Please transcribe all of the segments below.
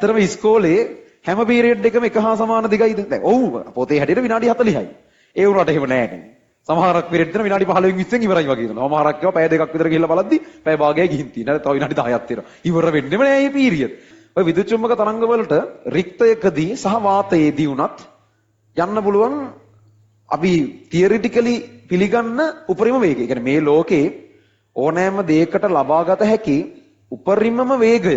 ඇත්තටම ඉස්කෝලේ හැම පීරියඩ් එකම එක හා සමාන දිගයිද? දැන් ඔව් පොතේ හැටියට විනාඩි 40යි. ඒ වුණාට එහෙම නෑ නේ. සමහරක් පීරියඩ් දෙන විනාඩි 15න් 20න් ඉවරයි වගේ දෙනවා. සමහරක් ඒවා පැය දෙකක් විතර ගිහිල්ලා බලද්දි පැය භාගයයි ගිහින් තියෙනවා. තව විනාඩි 10ක් තියෙනවා. ඉවර වෙන්නෙම නෑ මේ පීරියඩ්. ඔය විදුලි චුම්බක තරංග වලට රික්තයකදී සහ වාතයේදී උනත් යන්න පුළුවන් අපි තියරිටිකලි පිළිගන්න උපරිම වේගය. ඒ කියන්නේ මේ ලෝකේ ඕනෑම දෙයකට ලබාගත හැකි උපරිමම වේගය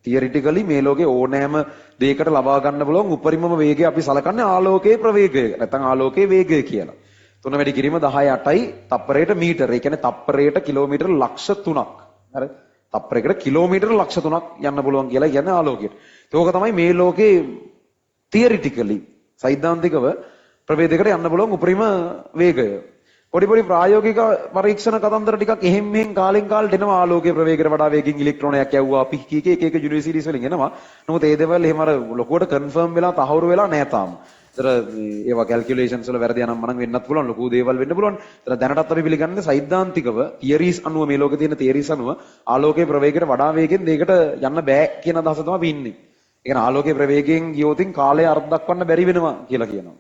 තියරිටිකලි මේ ලෝකේ ඕනෑම දෙයකට ලබා ගන්න පුළුවන් උපරිමම වේගය අපි සලකන්නේ ආලෝකයේ ප්‍රවේගය. නැත්නම් ආලෝකයේ වේගය කියලා. 3 වැඩි කිරීම 10/8යි තප්පරයට මීටර. ඒ කියන්නේ තප්පරයට කිලෝමීටර ලක්ෂ 3ක්. හරි? තප්පරයකට කිලෝමීටර ලක්ෂ 3ක් යන්න පුළුවන් කියලා කියන්නේ ආලෝකයට. ඒක තමයි මේ ලෝකේ තියරිටිකලි සෛද්ධාන්තිකව ප්‍රවේගයකට යන්න පුළුවන් උපරිම වේගය. පොඩි ප්‍රායෝගික පරීක්ෂණ කතන්දර ටිකක් එහෙම් මෙහෙන් කාලෙන් කාලට එනවා ආලෝකයේ ප්‍රවේගයට වඩා වේගෙන් ඉලෙක්ට්‍රෝනයක් යවුවා අපි එක යුනිවර්සිටිස් වලින් එනවා. නමුත් ඒ දේවල් එහෙම අර ලොකුවට කන්ෆර්ම් වෙලා තහවුරු වෙලා නැහැ තාම. ඒතර ඒවා කැල්කියුලේෂන්ස් වල වැරදි යනම් මනම් වෙන්නත් පුළුවන් ලොකු දේවල් වෙන්න පුළුවන්. ඒතර දැනටත් අපි පිළිගන්නේ සෛද්ධාන්තිකව තියරිස් අනුව මේ ලෝකේ තියෙන තියරිස් අනුව ආලෝකයේ ප්‍රවේගයට වඩා වේගෙන් දෙයකට යන්න බෑ කියන අදහස තමයි අපි ඉන්නේ. ඒ කියන්නේ ආලෝකයේ ප්‍රවේගයෙන් ගියොතින් කාලය අර්ථ දක්වන්න බැරි වෙනවා කියලා කියනවා.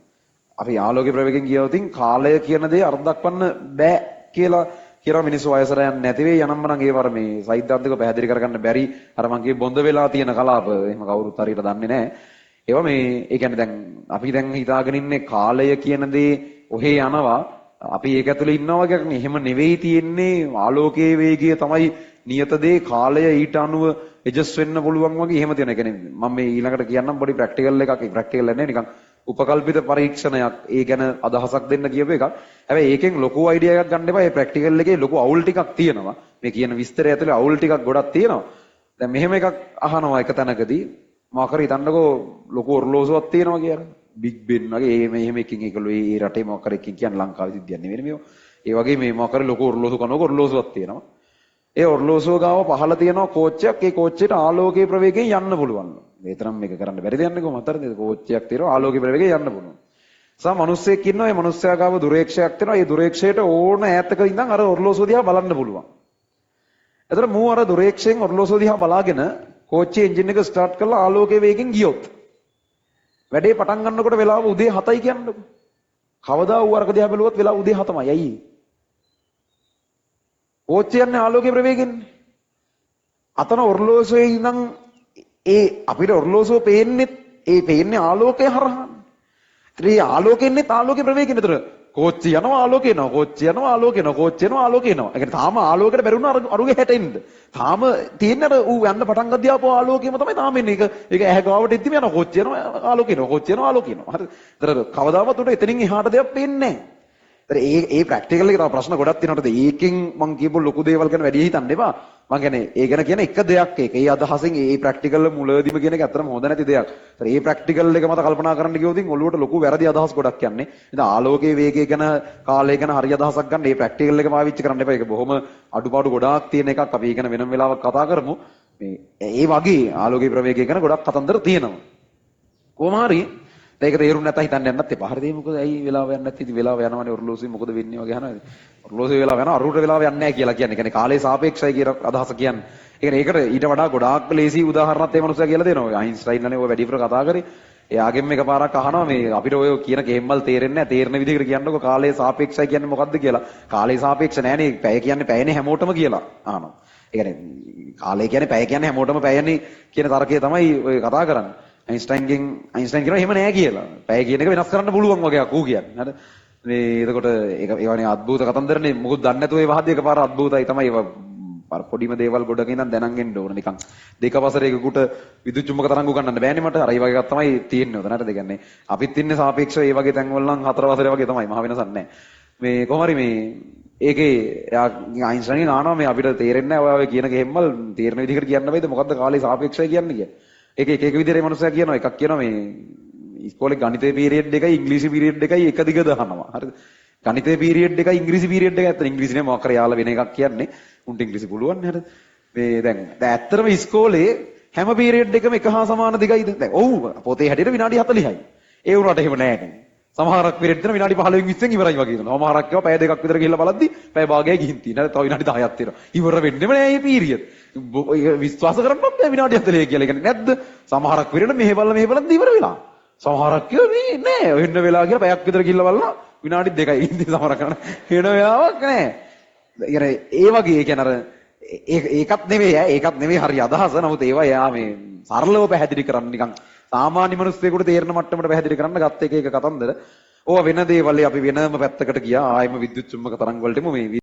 අපි ආලෝකයේ ප්‍රවේගයෙන් ගියොතින් කාලය කියන දේ අර්ථ දක්වන්න බෑ කියලා මිනිස්සු වයසට යන්නේ නැති වෙයි යනම්ම නම් ඒවර මේ සෛද්ධාන්තිකව පැහැදිලි කරගන්න බැරි අර මං කියේ බොඳ වෙලා තියෙන කලාප එහෙම කවුරුත් හරියට දන්නේ නැහැ. ඒවා මේ ඒ කියන්නේ දැන් අපි දැන් හිතාගෙන ඉන්නේ කාලය කියන දේ ඔහේ යනවා අපි ඒක ඇතුලේ ඉන්නවා වගේ නේ. එහෙම නෙවෙයි තියෙන්නේ ආලෝකයේ වේගය තමයි නියත දේ කාලය ඊට අනුව ඇඩ්ජස්ට් වෙන්න පුළුවන් වගේ එහෙම තියෙනවා. ඒ කියන්නේ මම මේ ඊළඟට කියන්නම් පොඩි ප්‍රැක්ටිකල් එකක්. ඒ ප්‍රැක්ටිකල් නැහැ නිකන් උපකල්පිත පරීක්ෂණයක්. ඒ ගැන අදහසක් දෙන්න කියපු එකක්. හැබැයි ඒකෙන් ලොකු අයිඩියා එකක් ගන්න එපා. මේ ප්‍රැක්ටිකල් එකේ ලොකු අවුල් ටිකක් තියෙනවා. මේ කියන විස්තරය ඇතුලේ අවුල් ටිකක් ගොඩක් තියෙනවා. දැන් මෙහෙම එකක් අහනවා එක තැනකදී මොකක් හරි හිතන්නකෝ ලොකු ඔර්ලෝසුවක් තියෙනවා කියලා. බිග් බෙන් වගේ මෙහෙම එකකින් ඒකලෝ ඒ රටේ මොකක් හරි එකකින් කියන්නේ ලංකාවේ සිද්ධියක් නෙවෙයි මේව. ඒ වගේ මේ මොකක් හරි ලොකු ඔර්ලෝසු කනක ඔර්ලෝසුවක් තියෙනවා. ඒ ඔර්ලෝසුව ගාව පහළ තියෙනවා කෝච්චයක්. ඒ කෝච්චයට ආලෝකයේ ප්‍රවේගයෙන් යන්න පුළුවන්. මේ තරම් මේක කරන්න බැරිද යන්නේ කොහොමද? අතරේ කෝච්චයක් තියෙනවා ආලෝකයේ ප්‍රවේගයෙන් යන්න පුළුවන්. සම මිනිස්සෙක් ඉන්නවා. ඒ මිනිස්සයා ගාව දුරේක්ෂයක් තියෙනවා. ඒ දුරේක්ෂයට ඕන ඈතක ඉඳන් අර ඔර්ලෝසුව දිහා බලන්න පුළුවන්. එතන මූ අර දුරේක්ෂයෙන් ඔර්ලෝසුව දිහා බලාගෙන කෝච්චියේ එන්ජින් එක ස්ටාර්ට් කරලා ආලෝකයේ වේගෙන් ගියොත් වැඩේ පටන් ගන්නකොට වෙලාව උදේ 7යි කියන්නකො. කවදා වූ අරක දිහා බැලුවොත් වෙලාව උදේ 7යි. ඇයි ඒ? කෝච්චිය යන්නේ ආලෝකයේ ප්‍රවේගෙන්නේ. අතන ඔර්ලෝසුවේ ඉඳන් ඒ අපිට ඔර්ලෝසුව පේන්නේ ආලෝකය හරහා. ඒ ආලෝකෙන්නේ ආලෝකයේ ප්‍රවේගයෙන්. ඒතර කෝච්චිය යනවා ආලෝකය එනවා. කෝච්චිය යනවා ආලෝකය එනවා. කෝච්චිය යනවා ආලෝකය එනවා. ඒ කියන්නේ තාම ආලෝකයට බැරුණා අරුගේ හැටෙන්න. තාම තියෙන්නේ අර ඌ යන්න පටන් ගද්දී ආපුව ආලෝකයම තමයි තාම එන්නේ. ඒක ඇහැ ගාවට එද්දිම යනවා. කෝච්චිය යනවා ආලෝකය එනවා. කෝච්චිය යනවා ආලෝකය එනවා. හරි. ඒතර කවදාවත් උඩ එතනින් එහාට දෙයක් පේන්නේ නැහැ. ඒතර ඒ ප්‍රැක්ටිකල් එකේ තව ප්‍රශ්න ගොඩක් තියෙනවාට ඒකෙන් මම කියපු ලොකු දේවල් ගැන වැඩි හිතන්න එපා. මම කියන්නේ ඒ ගැන කියන එක දෙයක් ඒක. ඒ අදහසින් ඒ ප්‍රැක්ටිකල් මුලදීම කියන එක ඇත්තටම හොඳ නැති දෙයක්. ඒතර ඒ ප්‍රැක්ටිකල් එක මත කල්පනා කරන්න ගියොත් ඔළුවට ලොකු වැරදි අදහස් ගොඩක් යන්නේ. ඉතින් ආලෝකයේ වේගය ගැන කාලය ගැන හරි අදහසක් ගන්න මේ ප්‍රැක්ටිකල් එක පාවිච්චි කරන්න එපා. ඒක බොහොම අඩුපාඩු ගොඩාක් තියෙන එකක්. අපි ඒක ගැන වෙනම වෙලාවක කතා කරමු. මේ ඒ වගේ ආලෝකයේ ප්‍රවේගය ගැන ගොඩක් කතන්දර තියෙනවා. කොහොම හරි ඒක තේරුම් නැත්නම් හිතන්න යන්නත් එපා. හරිද? මොකද ඇයි වෙලාව යන්නේ නැති? ඉතින් වෙලාව යනවනේ ඔර්ලෝසුවේ මොකද වෙන්නේ වගේ අහනවා. ඔර්ලෝසුවේ වෙලාව යනවා අරුවට වෙලාව යන්නේ නැහැ කියලා කියන්නේ. කියන්නේ කාලේ සාපේක්ෂයි කියන අදහස කියන්නේ. ඒ කියන්නේ ඒකට ඊට වඩා ගොඩාක් ලේසි උදාහරණයක් මේ මනුස්සයා කියලා දෙනවා. අයින්ස්ටයින්ලානේ ඔය වැඩිපුර කතා කරේ. එයාගෙන් එකපාරක් අහනවා මේ අපිට ඔය කියන කේම්මල් තේරෙන්නේ නැහැ. තේරෙන විදිහකට කියන්නකො කාලේ සාපේක්ෂයි කියන්නේ මොකද්ද කියලා. කාලේ සාපේක්ෂ නැහැනේ. පැය කියන්නේ පැයනේ හැමෝටම කියලා අහනවා. ඒ කියන්නේ කාලය කියන්නේ පැය කියන්නේ හැමෝටම පැයනේ කියන තර්කය තමයි ඔය කතා කරන්නේ. අයින්ස්ටයින් කියනවා එහෙම නෑ කියලා. පැය කියන එක වෙනස් කරන්න පුළුවන් වගේ අකෝ කියන්නේ. හරි. මේ එතකොට ඒක ඒවනේ අద్భుත කතන්දරනේ. මොකද දන්නේ නැතුව ඒ වහදී එකපාර අద్భుතයි තමයි. ඒවා පොඩිම දේවල් ගොඩක ඉඳන් දැනන් එන්න ඕන නිකන්. දෙක වසරයකට විදුලි චුම්බක තරංග උගන්නන්න බෑනේ මට. අර ඒ වගේ එකක් තමයි තියෙන්නේ උතන. හරිද? කියන්නේ අපිත් ඉන්නේ සාපේක්ෂව ඒ වගේ තැන්වල නම් 4 වසරේ වගේ තමයි. මහ වෙනසක් නැහැ. මේ කොහොම හරි මේ ඒකේ අයින්ස්ටයින් ආනවා මේ අපිට තේරෙන්නේ නැහැ ඔය කියන ගෙම්මල් තේරෙන විදිහකට කියන්න බෑද මොකද්ද කාලේ සාපේක්ෂයි කියන්නේ කියලා. ඒක එක විදිහට මේ මනුස්සයා කියනවා. එකක් කියනවා මේ ඉස්කෝලේ ගණිතේ පීරියඩ් එකයි ඉංග්‍රීසි පීරියඩ් එකයි එක දිග දානවා. හරිද? ගණිතේ පීරියඩ් එකයි ඉංග්‍රීසි පීරියඩ් එකයි අතර ඉංග්‍රීසි නේ මොකක් හරි යාලා වෙන එකක් කියන්නේ. උන්ට ඉංග්‍රීසි පුළුවන් නේ. හරිද? මේ දැන් ඇත්තටම ඉස්කෝලේ හැම පීරියඩ් එකම එක හා සමාන දිගයිද? දැන් ඔව් පොතේ හැටියට විනාඩි 40යි. ඒ වුණාට එහෙම නෑ නේ. සමහරක් පීරියඩ් දෙන විනාඩි 15න් 20න් ඉවරයි වගේ දෙනවා. සමහරක් ඒවා පැය දෙකක් විතර ගිහිල්ලා බලද්දි පැය භාගයයි ගිහින් තියෙනවා. තව විනාඩි 10ක් තියෙනවා. ඉවර වෙන්නෙම නෑ මේ පීරියඩ්. විශ්වාස කරන්නත් බෑ විනාඩි 40 කියලා. කියන්නේ නැද්ද? සමහරක් වෙරෙන මෙහෙ බලලා ඉවර වෙලා. සමහරක් මේ නෑ වෙන්න වෙලා කියලා පැයක් විතර ගිහිල්ලා බලලා විනාඩි 2යි ඉඳි සමහරක් කරන වෙන වෙලාවක් නෑ. ඒ වගේ කියන්නේ අර ඒකත් නෙවෙයි හරි අදහස. නමුත් ඒවා යා මේ සරලව පැහැදිලි කරන්න නිකන් සාමාන්‍ය මිනිස්සුෙකුට තේරෙන මට්ටමට පැහැදිලි කරන්න ගත්ත එක කතන්දර. ඕවා වෙන දේවල් අපි වෙනම පැත්තකට ගියා. ආයෙම විද්‍යුත් චුම්බක තරංග වලටම මේ